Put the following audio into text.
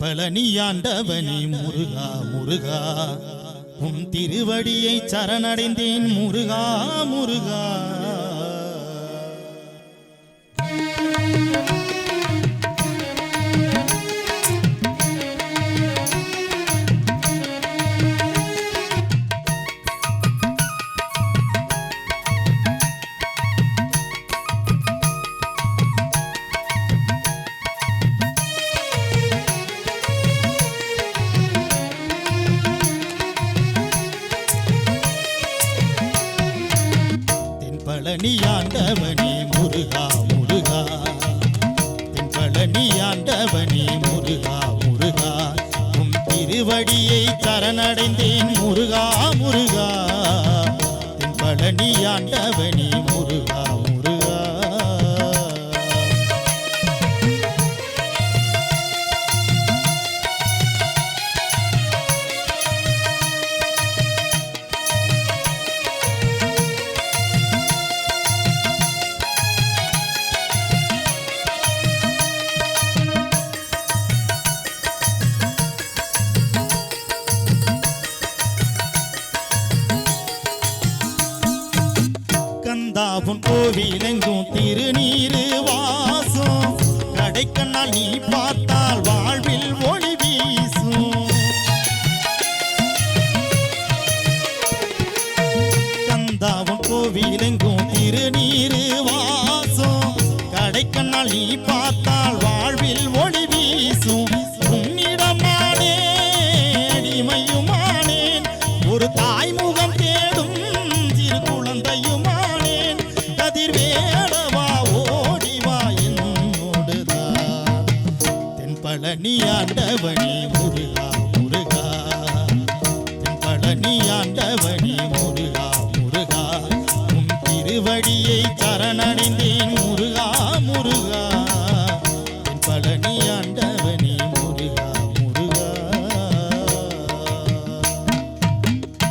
பழனியாண்டவனே முருகா முருகா உம் திருவடியை சரணடைந்தேன் முருகா முருகா. பழனியாண்டவனே முருகா முருகா பழனியாண்டவனே முருகா முருகா உம் திருவடியை சரணடைந்தேன் முருகா முருகா. பழனியாண்டவனே முருகா முருகா. கந்தாபுன் கோவிலெங்கும் திருநீரு வாசம் கடைக்கண்ணால் நீ பார்த்தால் வாழ்வில் ஒளி வீசும். கந்தாபுன் கோவிலெங்கும் திருநீரு வாசம் கடைக்கண்ணால் நீ பார்த்தால் வாழ்வில் ஒளி வீசும். உன்னிடமானே அடிமையுமானேன் ஒரு தாய்முகம் தேடும் சிறு குழந்தையுமானேன் கதிர்வேடவா ஓடிவா என்னோடுதான். பழனியாண்டவனே முருகா முருகா பழனியாண்டவனே முருகா முருகா உம் திருவடியை சரணடைந்தேன்